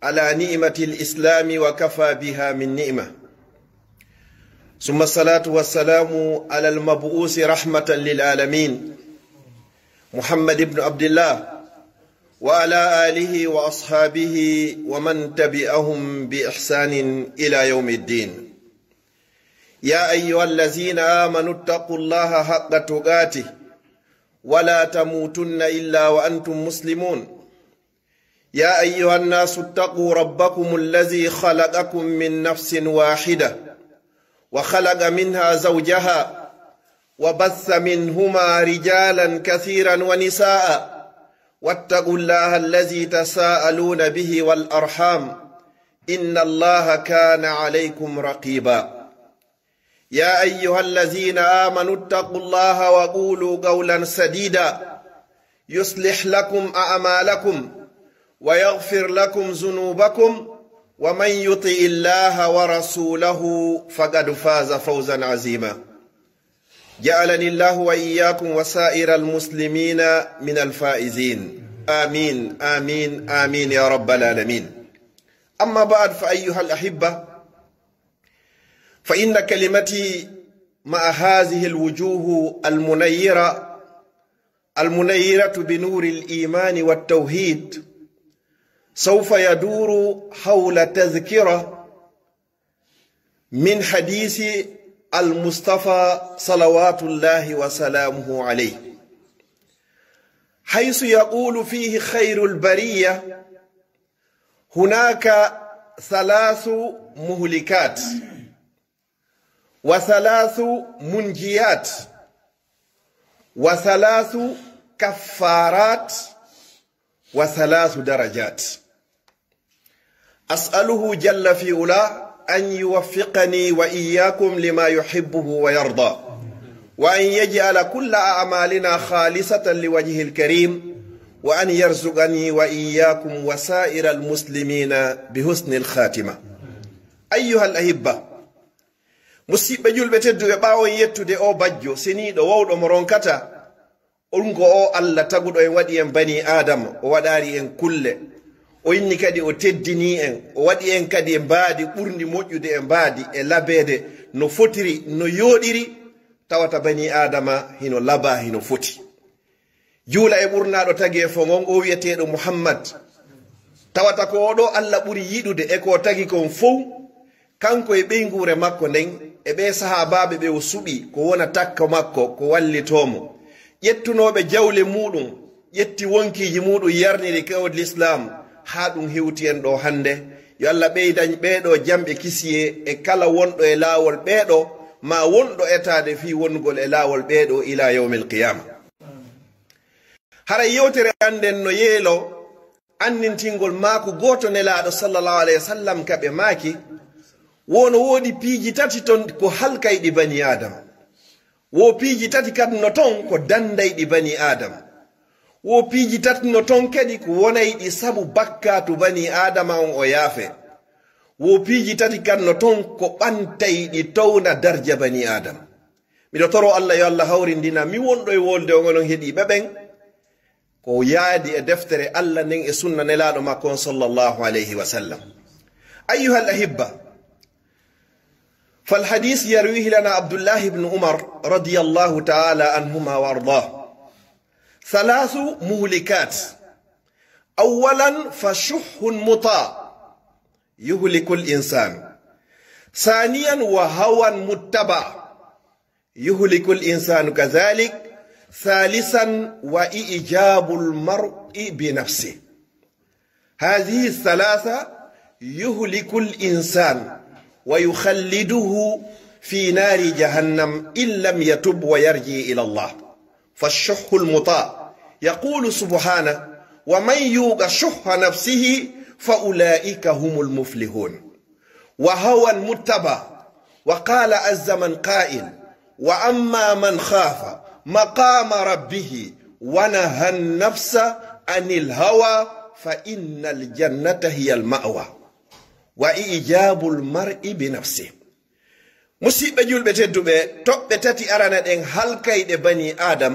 على نعمة الإسلام وكفى بها من نعمة، ثم الصلاة والسلام على المبعوث رحمة للعالمين محمد بن عبد الله وعلى آله وأصحابه ومن تبعهم بإحسان إلى يوم الدين. يا أيها الذين آمنوا اتقوا الله حق تقاته ولا تموتن إلا وأنتم مسلمون. يا أيها الناس اتقوا ربكم الذي خلقكم من نفس واحدة وخلق منها زوجها وبث منهما رجالا كثيرا ونساء، واتقوا الله الذي تساءلون به والأرحام إن الله كان عليكم رقيبا. يا أيها الذين آمنوا اتقوا الله وقولوا قولا سديدا يصلح لكم أعمالكم ويغفر لكم ذنوبكم، ومن يطع الله ورسوله فقد فاز فوزا عظيما. جعلني الله وإياكم وسائر المسلمين من الفائزين، آمين آمين آمين يا رب العالمين. أما بعد، فأيها الأحبة، فإن كلمتي مع هذه الوجوه المنيرة بنور الإيمان والتوحيد سوف يدور حول تذكرة من حديث المصطفى صلوات الله وسلامه عليه، حيث يقول فيه خير البرية: هناك 3 مهلكات و3 منجيات و3 كفارات و3 درجات. أسأله جل في علاه أن يوفقني وإياكم لما يحبه ويرضى، وأن يجعل كل أعمالنا خالصة لوجهه الكريم، وأن يرزقني وإياكم وسائر المسلمين بحسن الخاتمة. أيها الأحبة، musidɓe julɓe tedduɓe, ɓaawo yettude o bajjo seniiɗo wowɗo mo ronkata olngo o Allah taguɗo en waɗi en bani adama, o waɗari en kulle, o inni kadi o teddini en, o waɗi en kadi e mbaadi ɓurndi moƴƴude e mbaadi e labeede no fotiri no yooɗiri. Tawata bani adama hino laba hino foti. Juula e ɓurnaɗo tagi e fogon o wiyeteɗo Muhammad, tawata ko oɗo Allah ɓuri yiɗude e ko tagi kon fow, kanko e ɓeygure makko nden e ɓe sahabaɓe ɓe o suɓi ko wona takka makko ko wallitomo, ƴettunoɓe jawle muɗum, ƴetti wonkiji muɗum yarniri kewol l'islam ha ɗum hewti en ɗo hande. Yo Allah ɓeydañ ɓeɗo jamɓe kisiye e kala wonɗo e laawol ɓeɗo, ma wonɗo etade fi wongol e laawol ɓeɗo ila yawmil qiyama. Hara yewtere anden no yeelo annintingol maako goto nelaɗo sallallahu alayhi wa sallam kaɓe maaki wono woodi piiji 3 ton ko halkayɗi bani adama, wo piiji 3 kadi no ton ko dandayɗi bani adama, wo piiji 3 no ton kadi ko wonayɗi sabu bakkatu bani adama on o yaafe, wo piiji 3 kadi no ton ko ɓantayɗi towna darja bani adama. Miɗo toro Allah yo Allah hawrindina mi wonɗo e wolde onon heeɗiɓe ɓen ko yaadi e deftere Allah nden e sunna nelaɗo makko on sallallahu alayhi wa sallam. أيها الأحبة، فالحديث يرويه لنا عبد الله بن عمر رضي الله تعالى عنهما وارضاه: 3 مهلكات. أولا فشح مطاع يهلك الإنسان، ثانيا وهوى متبع يهلك الإنسان كذلك، ثالثا وإعجاب المرء بنفسه. هذه 3 يهلك الإنسان ويخلده في نار جهنم إن لم يتب ويرجع إلى الله. فالشح المطاع، يقول سبحانه: ومن يوق شح نفسه فأولئك هم المفلحون. وهوى متبع، وقال عز من قائل: وأما من خاف مقام ربه ونهى النفس عن الهوى فإن الجنة هي المأوى وإيجاب المرء بنفسه. musidɓe julɓe tedduɓe, toɓɓe 3 arana ɗen halkayɗe bani adam.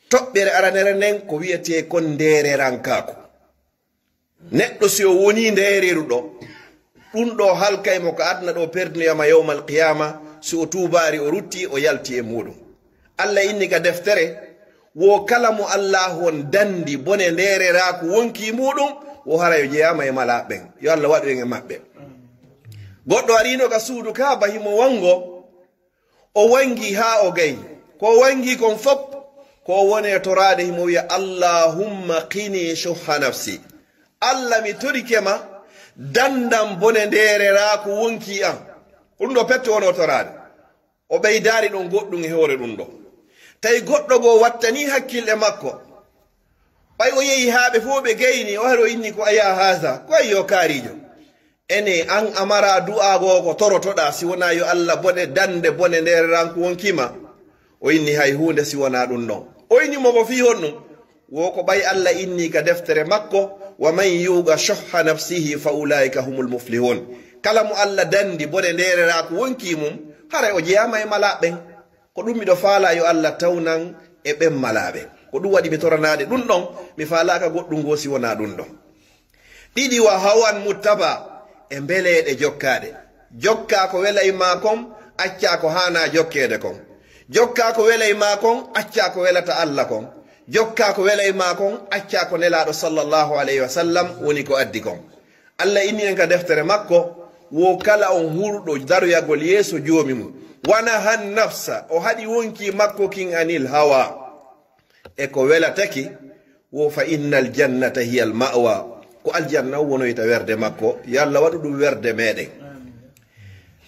toɓɓere aranere nden ko wiyete kon ndeere rankaako. neɗɗo si o woni ndereru ɗo ɗum ɗo halkay mo ko adna ɗo perduyama yawmal qiyama so o tubari o rutti o yalti e muɗum. Allah inni ka deftere wo kala mo Allah won dandi bone nderera ko wonki muɗum o hara yo jeyama e malaɓen yo Allah waɗu en e maɓɓe. Goɗɗo arino ka suudu ka bahimo wango o wangi ha o gayi ko wangi kon fop ko wone torade himo wiya allahumma qini shuhha nafsi, Allah mi torikema dandam bone nderera ko wonki am. Ɗum ɗo petto wono torade o ɓeydari ɗon goɗɗum e hoore ɗum ɗo tawi goɗɗo go wattani hakkille makko ɓay o yehi haaɓe fo ɓe gayni o hari o inni ko aya haha ko ayyo kaarijo ene an amara du'ago ko torotoɗa si wona yo Allah bone dande bone ndereran ko wonkima o inni hay hunde si wona ɗum ɗon o inni momo fi honɗum wo ko ɓay Allah inni ka deftere makko wa man yuga shuhha nafsihi fa ulaika humul muflihun. Kala mo Allah dandi bone nderera ko wonki mum hara o jeyama e malaɓen ko ɗum miɗo faala yo Allah tawnan e ɓen malaɓe ko ɗum waɗi mi toranade ɗum ɗon mi faalaka goɗɗum go si wona ɗum ɗon. Ɗiɗi wa hawan muttaba e mbeleɗe jokkade jokka ko wela e makon acca ko hana jokkede kon, jokka ko wela e makon acca ko welata Allah kon, jokka ko wela e makon acca ko nelaɗo sallallahu alayhi wa sallam woni ko addi kon. Allah inni en ka deftere makko wo kala on hurɗo daroyagol yeeso joomi mum wana han nafsa o haɗi wonki makko kin anil hawa e ko welataki wo fa innal jannata hiya al ma'wa ko aljanna wonoyta werde makko yo Allah waɗu ɗum werde meɗen.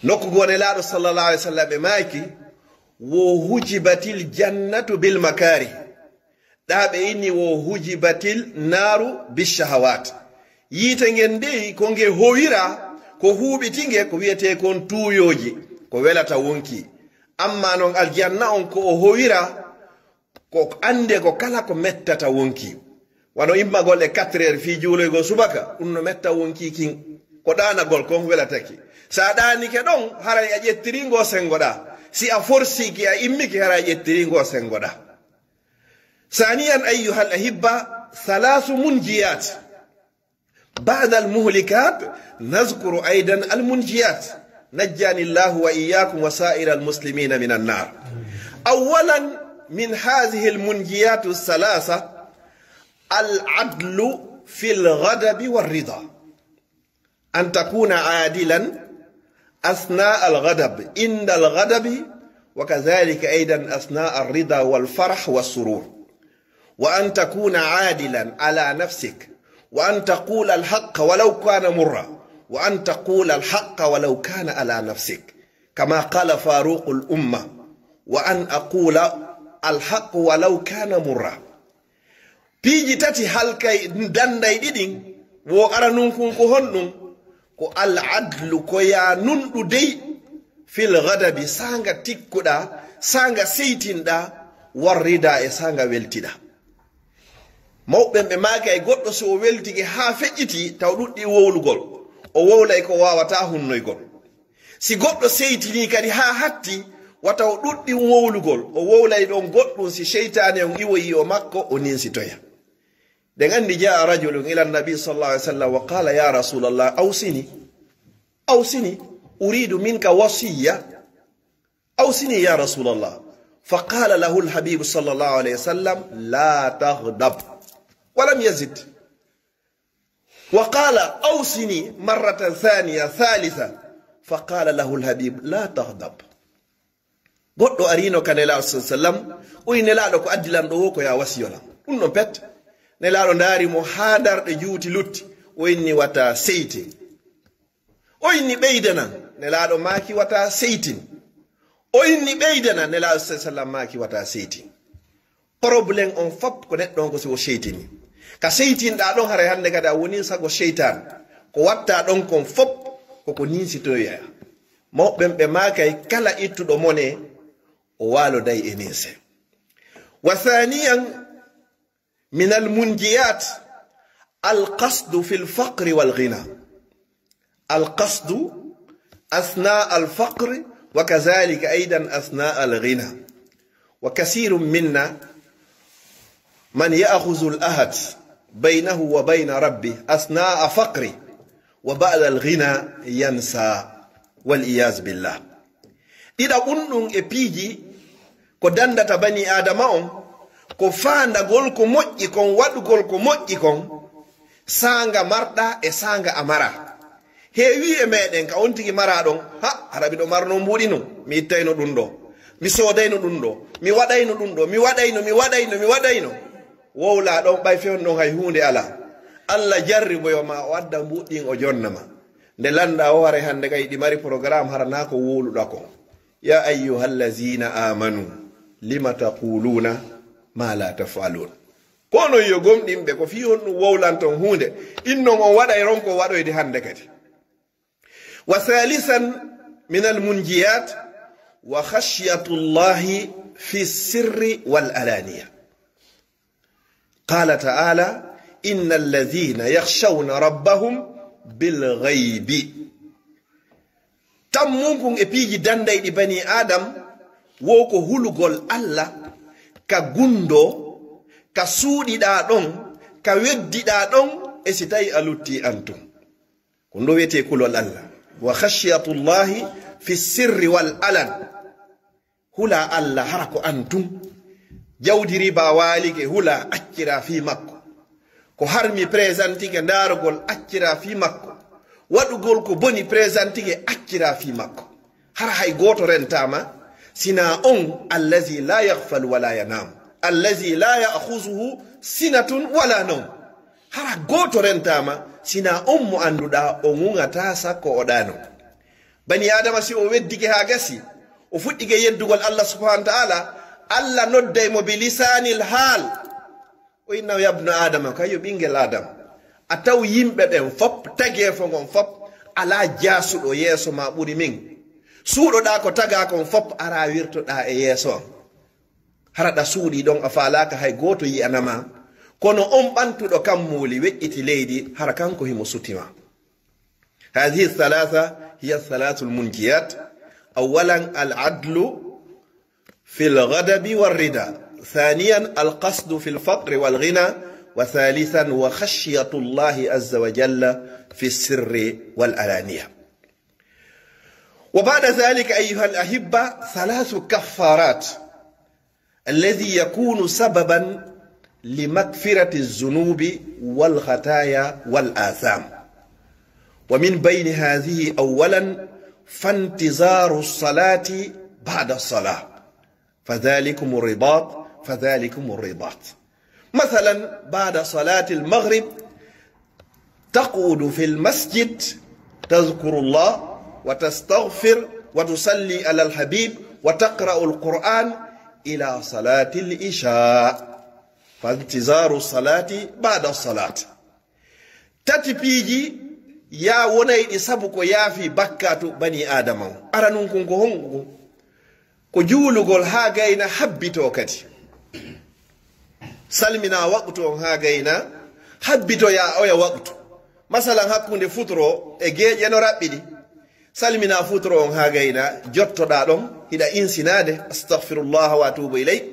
Nokku gone laaɗo sallallahu alayhi wa sallam e maaki wo hujibatil jannatu bil makari ɗaɓe inni wo hujibatil naru bishahawat yiite ngen nde ko nge howira ko huuɓitinge ko wiyete kon tuuyoji ko welata wonki amma noon aljanna on ko o howira ko ande ko kala ko mettata wonki wano immagol e 4 heures fi juuloygo subaka ɗum no metta wonki kin ko ɗanagol kon welataki sa ɗanike ɗon haray a ƴettiringo sengoɗa si a forsiki a immiki hara a ƴettiringo sengoɗa. Saniyan ayyuhal ahibba thalathu munjiyat بعد المهلكات نذكر أيضا المنجيات نجاني الله وإياكم وسائر المسلمين من النار. أولا من هذه المنجيات الثلاثة العدل في الغضب والرضا، أن تكون عادلا أثناء الغضب عند الغضب وكذلك أيضا أثناء الرضا والفرح والسرور، وأن تكون عادلا على نفسك وأن تقول الحق ولو كان مرا وأن تقول الحق ولو كان على نفسك كما قال فاروق الأمة وأن أقول الحق ولو كان مرا. بيجي تاتي halkay danday ɗiɗin wo ara nun kun ko honɗum ko al'adlu ko ya nunɗudey fil ghadabi sanga tikkuɗa sanga seytinɗa warrida e sanga weltiɗa. Mawɓen ɓe maaki ay goɗɗo so o weltike haa feƴƴiti taw ɗuɗɗi wowlugol o wowlay ko wawata hunnoygol. Si goɗɗo seytini kadi haa hatti wata o ɗuɗɗi wowlugol o wowlay ɗon goɗɗum si sheytane on iwoyi o makko o ninsitoya. Den andi jaa rajulun ila nabi sallallahu alaihi wasallam wa qala ya rasulallah awsini uridu minka wasiya awsini ya rasulallah فقال له الحبيب صلى الله عليه وسلم لا تغضب ولم يزد وقال أوصني مرة ثانية ثالثة فقال له الحبيب لا تغضب. goɗɗo arino ka nelaɗo sallam o wi nelaɗo ko addilan ɗo wo ko ya wasiyolam ɗum non pet nelaɗo ndaari mo haa darɗe juuti lutti o inni wata seytin o inni ɓeydanan nelaɗo maaki wata seytin o inni ɓeydana nelaɗo sallam maaki wata seytin. Probléme on fop ko neɗɗo on ko so seytini ka seytinɗa ɗon haray hannde kadi a woni sago seytan ko watta ɗon kon fop koko ninsitoya. Mawɓen ɓe maakay kala ittuɗo mone o waalo day e ninse. Wa thaniyan min almunjiyat alqasdu fi lfaqri walghina, alqasdu أثناء الفقر وكذلك أيضا أثناء الغنى. وكثير منا من يأخذ الأهد baynahu wa bayna rabbi asnaa faqri wa ba'da al-ghina yansa wal iyaz billah. Ida ɓunɗum e piiji ko dandata bani adama on ko faandagol ko moƴƴi kon waɗugol ko moƴƴi kon sanga marɗa e sanga amara. Heewi e meɗen ka on tigi mara ɗon hara miɗo marno mbuɗi no mi ittayno ɗum ɗo mi sodayno ɗum ɗo mi waɗayno ɗum ɗo mi waɗayno wowla ɗon ɓay fewn ɗon hay hunde ala. Allah jarriboyo ma o adda mbuɗɗin o jonnama nde landa o ware hande kay ɗi mari programme harana ko woluɗa ko. Ya ayyuhallazina amanu lima taquluna ma la tafalun. Kono yo gomɗinɓe ko fi on ɗum wowlanton hunde innon on waɗay ron ko waɗoyde hande kadi. Wa thalithan min almunjiyat wa khashyatullahi fi sirri wal alaniya. Qala ta'ala innal ladhina yakhshawna rabbahum bil ghaibi. Tammunkun e piiji dandayɗi bani adam wo ko hulugol Allah ka gundo ka suuɗiɗa ɗon ka weddiɗa ɗon e si tawi a lutti antum ko ndo wiyete kulol Allah. Wa khashyatullahi fi sirri wal alan. Hula Allah hara ko antum jawdiri ba walike hula accira fi makko ko harmi présentike darugol accira fi makko waɗugol ko boni présentike accira fi makko hara hay goto rentama sina on allazi la yaghfal wala yanam allazi la ya'khuzuhu sinatun wala nawm. Hara goto rentama sina on mo anduɗa o ŋuŋata sakko o ɗano. Bani adama si o weddike ha gasi o fuɗɗike yeddugol Allah subhanahu wa ta'ala Allah nodday mo bilisanil hal o inna yabna adama kayo ɓingel adam a taw yimɓe ɓen fop tagefo ngon fop ala jasuɗo yeeso ma ɓuri min suuɗoɗa ko taga kon fop ara wirtoɗa e yeeso on haraɗa suuɗi ɗon a falaka hay goto yi'anama kono on ɓantuɗo kam muuli weƴƴiti leydi hara kanko himo sutima. هذه الثلاثة هي الثلاث المنجيات. أولا العدل في الغضب والرضا. ثانيا القصد في الفقر والغنى. وثالثا وخشية الله عز وجل في السر والعلانية. وبعد ذلك أيها الأحبة ثلاث كفارات الذي يكون سببا لمغفرة الذنوب والخطايا والآثام. ومن بين هذه أولا فانتظار الصلاة بعد الصلاة فذلكم الرباط. مثلا بعد صلاة المغرب تقعد في المسجد تذكر الله وتستغفر وتصلي على الحبيب وتقرأ القرآن إلى صلاة العشاء فانتظار الصلاة بعد الصلاة. تتبيجي يا وني سبكو يا في بكات بني آدم أرانون كونكو هونكو كجولغول هاغينا حبيتو كتي سلمنا وقتو هاغينا حبيتو يا أويا وقتو مثلا هكوني فترو إجي ينو رابيدي سلمنا فترو هاغينا جوتو دادون هيدا إنسينادي أستغفر الله وأتوب إليه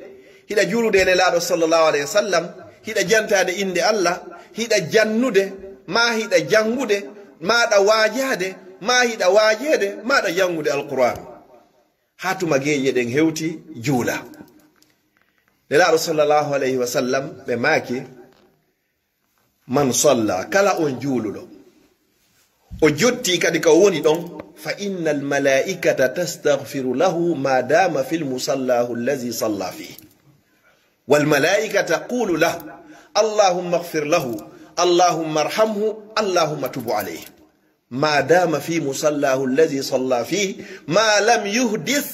هيدا جولو دي نلادو صلى الله عليه وسلم هيدا جانتادي إندي الله هيدا جانودي ما هيدا جانودي ما دا واجهده ما هيدا واجهده ما دا جانودي القرآن هاتو مجيجي دين هيوتي جولا نلادو صلى الله عليه وسلم بماكي من صلى كلا أون جولو وجدتي كدك وني دون فإن الملائكة تستغفر له ما دام في المصلى الذي صلى فيه والملائكة تقول له اللهم اغفر له اللهم ارحمه اللهم تب عليه ما دام في مصلاه الذي صلى فيه ما لم يحدث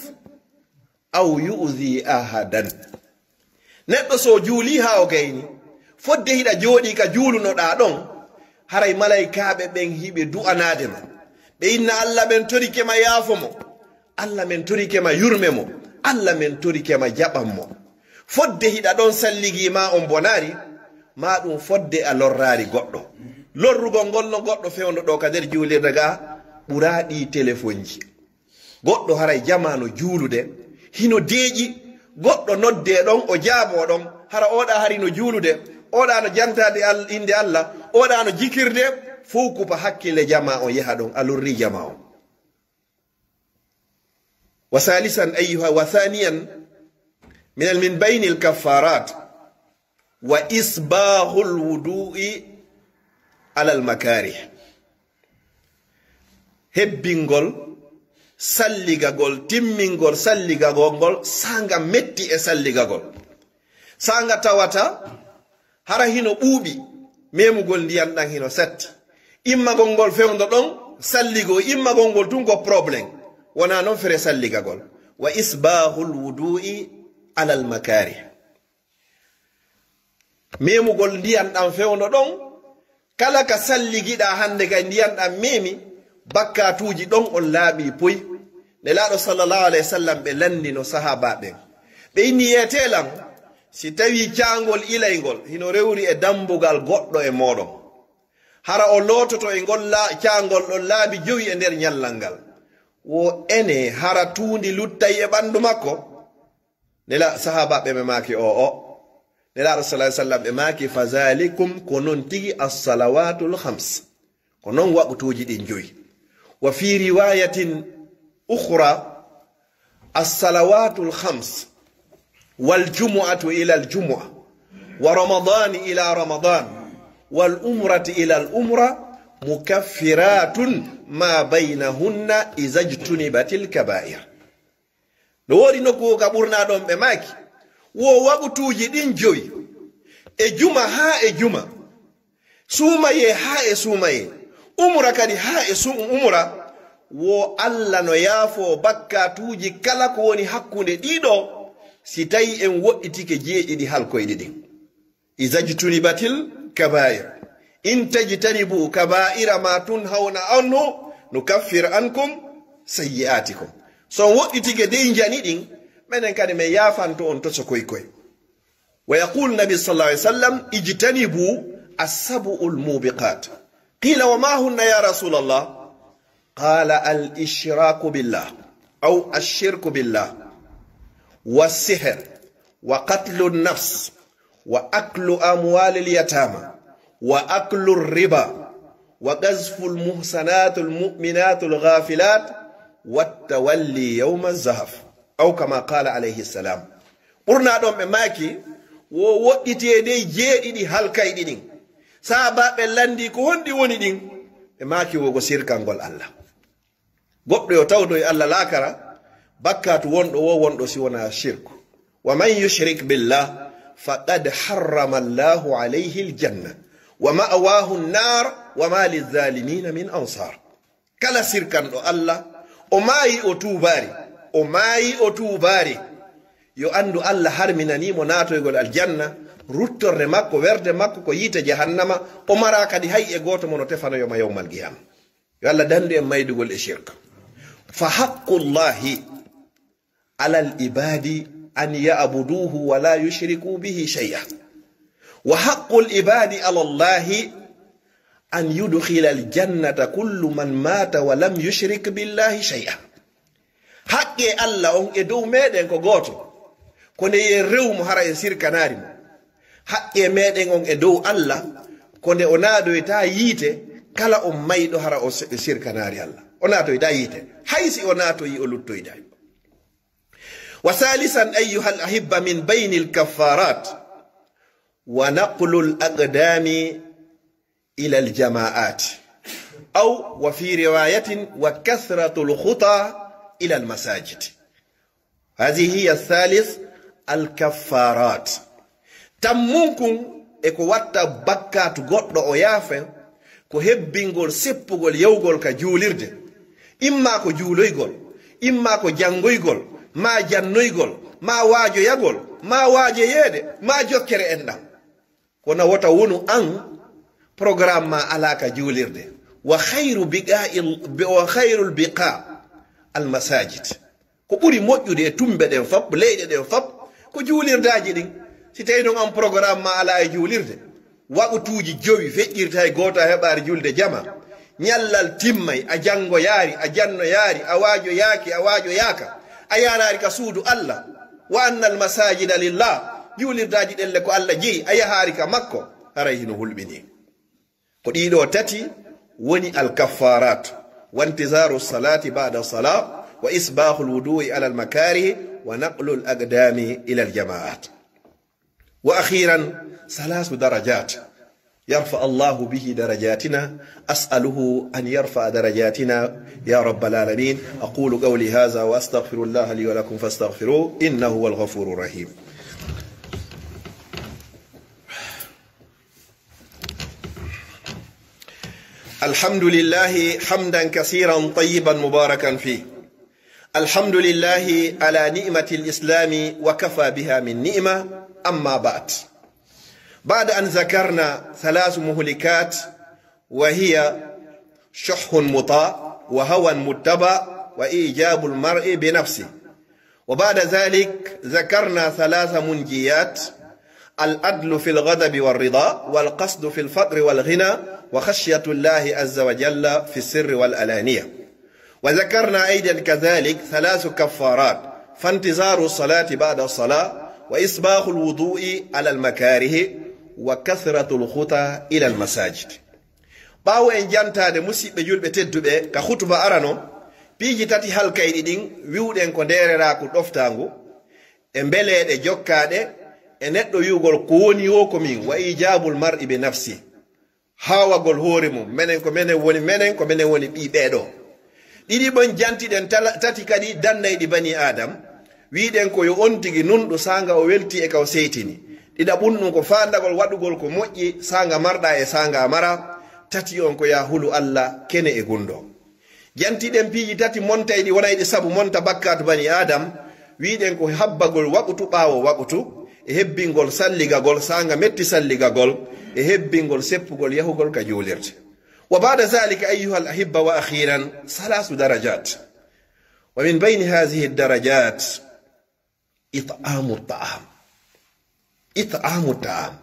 أو يؤذي أحدا. neɗɗo so juuli ha o gayni fodde hiɗa jooɗi ka juulunoɗa ɗon haray malaikaɓe ɓen hiɓe du'anade ma ɓe inna Allah men torike ma yaafo mo Allah men torike ma yurme mo Allah men torike ma jaɓan mo fodde hiɗa ɗon salligima on bonari ma ɗum fodde a lorrari goɗɗo lorrugol ngol no goɗɗo fewno ɗo ka nder juulirde ga ɓuraɗi téléphone ji goɗɗo haray jamano juulude hino deeƴi goɗɗo nodde ɗon o jaabo ɗon hara oɗa harino juulude oɗano jantade inde Allah oɗano jikirde fof kupa hakkille jama o yaha ɗon alurri jama o وثالثا أيها وثانيا من بين الكفارات وإسباغ الوضوء على المكاره hebbingol salligagol timmingol salligagol sanga metti e salligagol sanga tawata hara hino ɓuuɓi memugol ndiyan ɗan hino satti immagol ngol fewdo ɗon salligo immagol ngol tun ko probléme wona noon fere salligagol wa isbahul wudu'i ala al makari memugol ndiyan ɗan fewdo ɗon kala ka salligiɗa hande kay ndiyan ɗan memi bakkatuji ɗon on laaɓi poy nelaɗo sallallahu alayhi wa sallam ɓe landino sahaba ɓen ɓe inni yetelan si tawi caangol ilaygol hino rewri e dambugal goɗɗo e moɗon hara o lototo e ngol caangol ɗon laabi jowi e nder nyallal ngal wo ene hara tuundi luttay e ɓandu makko nela sahaba ɓe ɓe maaki o nelaɗo sallallahu alayhi wa sallam ɓe maaki fa zalikum ko non tigi as-salawatul khams ko non waqtuji ɗin joyi wa fi riwayatin ukhra as-salawatul khams wal jumu'atu ila al jumu'ah wa ramadan ila ramadan wal umratu ila al umra mukaffiratun ma baynahunna izajtunibatil kaba'ir no wori nokku ka ɓurna ɗon ɓe maaki wo waqtuji ɗin joyi e juma ha e juma sumaye ha e sumaye umra kadi ha e umra wo Allah no yaafo bakkatuji kala ko woni hakkunde ɗiɗo si tawi en woɗɗitike jeeɗiɗi halkoyɗi ɗin izajtunibatil kaba'ir in tajtanibu kaba'ira ma tunhawna anhu nukaffir ankum sayyi'atikum so woɗɗitike dey jani ɗin menen kadi men yaafanto on toso koykoy wa yaqul nabi sallallahu alayhi wa sallam ijtanibu as-sab'ul mubiqat qila wa ma hunna ya rasul allah قال الإشراك بالله أو الشرك بالله والسحر وقتل النفس وأكل أموال اليتامى وأكل الربا وقذف المحصنات المؤمنات الغافلات والتولي يوم الزحف أو كما قال عليه السلام قرنا دوم ماكي ووقتي دي جيدي دي هالكاي دي سابا بلاندي كو هوندي وني دي ماكي وغو سيركانغول الله goɗɗo yo tawdo e Allah laakara bakkatu wonɗo wo wonɗo si wona shirku wa man yushrik billah faqad harrama Allahu alayhi aljanna wa ma'wahu an-nar wa ma liz-zalimin min ansar kala sirkanɗo Allah o maayi o tuubari yo andu Allah harminanimo natoygol aljanna ruttorde makko werde makko ko yite jahannama o mara kadi hay e goto mono tefanoyoma yawmal qiyama yo Allah dandu en maydugol e shirka فحق الله على العباد أن يعبدوه ولا يشركوا به شيئا وحق العباد على الله أن يدخل الجنة كل من مات ولم يشرك بالله شيئا حق الله أن يدو ميدن كغوتو كون يريو مهارا يسير كناري حق ميدن أن يدو الله كون يونادو يتا ييته كلا ميدو هارا يسير كناري الله onato ida yite haysi onato yi olutto ida wa thalithan ayyuha al-ahibba min bayni al-kaffarat wa naqlu al-aqdami ila al-jama'at aw wa fi riwayatin wa kathratu al-khuta ila al-masajid hadhihi hiya al-thalith al-kaffarat tammunkun e ko watta bakkatu goddo o yafe ko hebbingol seppugol yawgol ka juulirde imma ko juuloygol imma ko jangoygol ma jannoygol ma waajoyagol ma waajoyeede ma jokkere enɗam kono wota wonu an programme ma alaka juulirde wa khayrul biqa al masajid ko ɓuri moƴƴude e tumbe ɗen fop leyɗe ɗen fop ko juulirdaji ɗin si tawi ɗon an programme ma ala e juulirde waɓutuji jowi feƴƴirta e goto a heɓare julde jama nyallal timmay a jango yaari a janno yaari a waajo yaaki a waajo yaaka a yarari ka suudu Allah wa anna al masajida lillah juulirdaji ɗelle ko Allah jeyi a yahaari ka makko haray hino hulɓini ko ɗiɗo tati woni alkaffarat wantizaru salati bada salat wa isbahu lwudui ala almakarih wa naqlu alaqdami ila aljamaat wa akhiran ثلاث درجات يرفع الله به درجاتنا أسأله أن يرفع درجاتنا يا رب العالمين أقول قولي هذا وأستغفر الله لي ولكم فاستغفروه إنه هو الغفور الرحيم الحمد لله حمدا كثيرا طيبا مباركا فيه الحمد لله على نعمة الإسلام وكفى بها من نعمة أما بعد أن ذكرنا ثلاث مهلكات وهي شح مطاع وهوى متبع وإيجاب المرء بنفسه وبعد ذلك ذكرنا ثلاث منجيات العدل في الغضب والرضا والقصد في الفقر والغنى وخشية الله عز وجل في السر والألانية وذكرنا أيضا كذلك ثلاث كفارات فانتظار الصلاة بعد الصلاة وإسباغ الوضوء على المكاره وكثرة الخطى إلى المساجد باو en jantade musidɓe julɓe tedduɓe ka khutba arano piiji tati halkayɗi ɗin wiwɗen ko nderera ko ɗoftago e mbeleɗe jokkaɗe e neɗɗo wiwgol ko woni yo ko min wa ijabul mar'i bi nafsi hawagol hoore mum menen ko menen woni ɓiɓeɗo ɗiɗi ɓon jantiɗen tati kadi dannayɗi bani adam wiɗen ko yo on tigi nunɗo sanga o welti e kaw seytini ɗiɗa ɓunɗum ko fandagol waɗugol ko moƴƴi sanga marɗa e sanga mara tati on ko ya hulu Allah kene e gundo jantiɗen piiji tati montayɗi wonayɗi sabu monta bakkat bani adam wiɗen ko habbagol waɓutu ɓawo waɓutu e hebbingol salligagol sanga metti salligagol e hebbingol seppugol yahugol ka julirte wa ba'da zalika ayyuha al ahibba wa akhiran salasu darajat wa min bayni hadhihi ad-darajat إطعام الطعام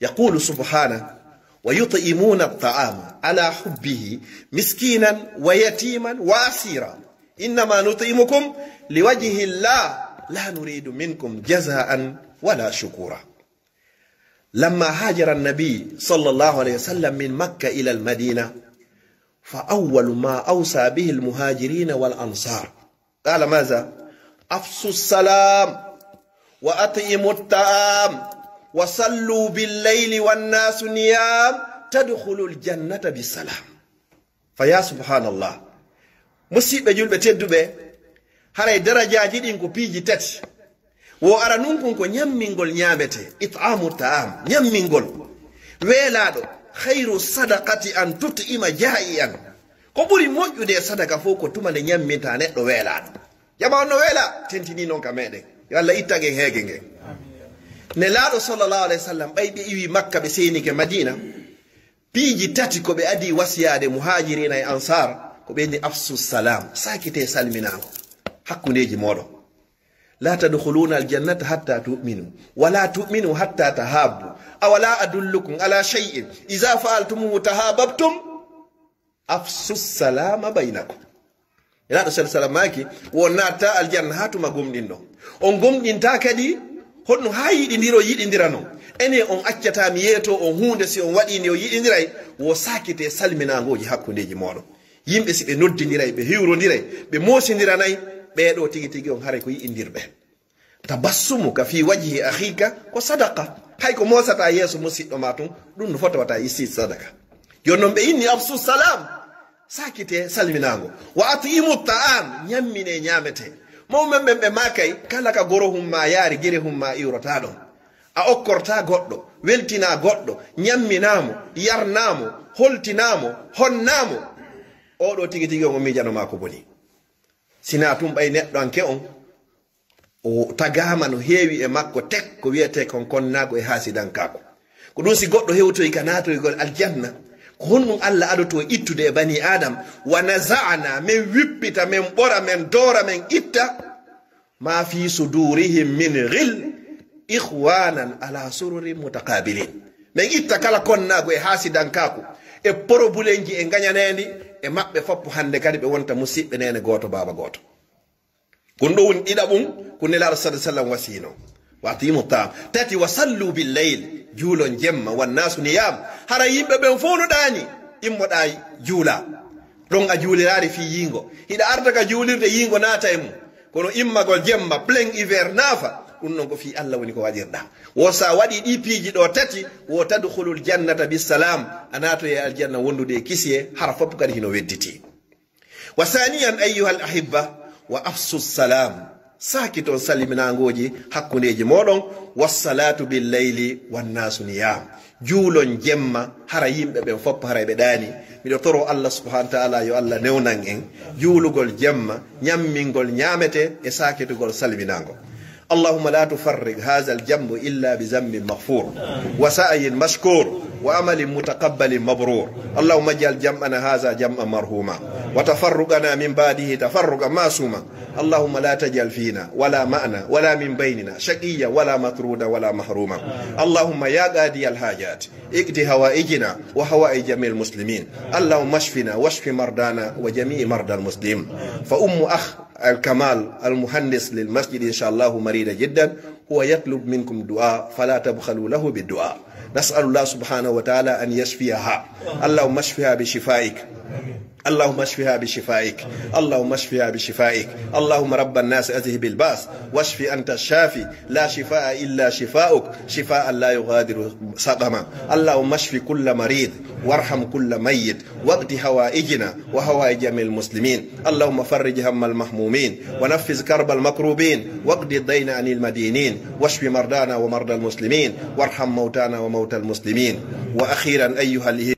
يقول سبحانه ويطعمون الطعام على حبه مسكينا ويتيما وأسيرا إنما نطعمكم لوجه الله لا نريد منكم جزاء ولا شكورا لما هاجر النبي صلى الله عليه وسلم من مكة إلى المدينة فأول ما أوصى به المهاجرين والأنصار قال ماذا؟ أفشوا السلام وأطعموا الطعام وصلوا بالليل والناس نيام تدخلوا الجنة بالسلام فيا سبحان الله مصيبة جلبة تدبي هاي درجة جدين كو بيجي تاتي wo ara nun kun ko nyammingol nyamete it'amu ta'am nyammingol welado khairu sadaqati an tut'ima ja'ian ko buri moƴƴude sadaka fo ko tuma ne nyamminta neddo welado jama no wela tentini non ka mede yo Allah ittage hege nge ne laado sallallahu alaihi wasallam baybe iwi makka be seenike madina piiji tati ko be adi wasiyade muhajirina e ansar ko be ni afsu salam sakite salminako hakkundeji modo لا تدخلون الجنة حتى تؤمنوا ولا تؤمنوا حتى تهابوا أولا أدلكم على شيء إذا فعلتموه تهاببتم أفسوا السلام بينكم لا تسأل السلام ماكي وناتا الجنة هاتما قمدين on gomɗinta kadi honno ha yiɗidiro yiɗidirano ene on accata mi yeeto on hunde si on waɗini o yiɗidiray wo sakite salminagoji hakkundeji moɗon yimɓe si ɓe noddidiray ɓe hiwrodiray ɓe moosidiranayi ɓeɗo tigi tigi on haray ko yiɗidirɓe tabassumu ka fi wajhi akhika ko sadaqa hay ko mosata yeeso musidɗo ma tun ɗum no fotowata isti sadaka jonnon ɓe inni afsu salam sakite salminago wa atimu ta'am nyammine nyamete mawmen ɓen ɓe makay kala ka goro humma yaari gere humma iwrota ɗon a okkorta goɗɗo weltina goɗɗo nyamminamo yarnamo holtinamo honnamo oɗo tigi tigi on o mijanoma ko boni sina tum ɓay neɗɗo anke on o tagama no heewi e makko tek ko wiyete kon konnago e hasidankako ko ɗum si goɗɗo hewtoyi ka natoygol aljanna ko honɗum Allah adoto ittude e bani adam wa naza'na min wippita min ɓora min doora min itta ma fi sudurihim min ghil ikhwanan ala sururin mutaqabilin min itta kala konnago e hasidankako e porobulenji e gañanendi e maɓɓe foppo hande kadi ɓe wonta musidɓe nene goto baba goto kon ɗo woni ɗiɗaɓum ko nelaɗo sallallahu alaihi wasallam wasino وأطعموا الطعام تاتي وصلوا بالليل جولون جمة والناس نيام هرا يمبا بن فونو داني إمو داي جولا دون أجولي راري في ينغو هيدا أردك جولي دي ينغو ناتا إمو كونو إما قول جمة بلين إيفير نافا وننغو في الله ونكو واجر دا وسا ودي دي بيجي دو تاتي وتدخل الجنة بالسلام أناتو يا الجنة وندو دي كيسي حرف بكار هنو ودتي وثانيا أيها الأحبة وأفسوا السلام ساكتون سلمنا نغوجي حقو نيجي مولون والصلاة بالليل والناس نيام جولون جمّا hara yimɓe ɓen fopp hara ɓe ɗaani miɗo toro Allah subhanahu wa ta'ala yo Allah newnan en juulugol jemma ñammingol ñaamete e sakitugol salminago اللهم لا تفرق هذا الجنب إلا بذنب مغفور وسعي مشكور وعمل متقبل مبرور اللهم اجعل جمعنا هذا جمعا مرحوما وتفرقنا من بعده تفرقا معصوما اللهم لا تجعل فينا ولا معنا ولا من بيننا شقيا ولا مطرودا ولا محروما اللهم يا قاضي الحاجات اقض هوائجنا وهوائج جميع المسلمين اللهم اشفنا واشف مرضانا وجميع مرضى المسلمين فأم أخ الكمال المهندس للمسجد إن شاء الله مريضة جدا هو يطلب منكم دعاء فلا تبخلوا له بالدعاء نسأل الله سبحانه وتعالى أن يشفيها اللهم اشفها بشفائك اللهم اشفها بشفائك اللهم اشفها بشفائك اللهم رب الناس اذهب الباس واشف أنت الشافي لا شفاء إلا شفاؤك شفاء لا يغادر سقما اللهم اشف كل مريض وارحم كل ميت واقض هوائجنا وهوائج جميع المسلمين اللهم فرج هم المهمومين ونفذ كرب المكروبين واقض الدين عن المدينين واشف مرضانا ومرضى المسلمين وارحم موتانا وموتى المسلمين وأخيرا أيها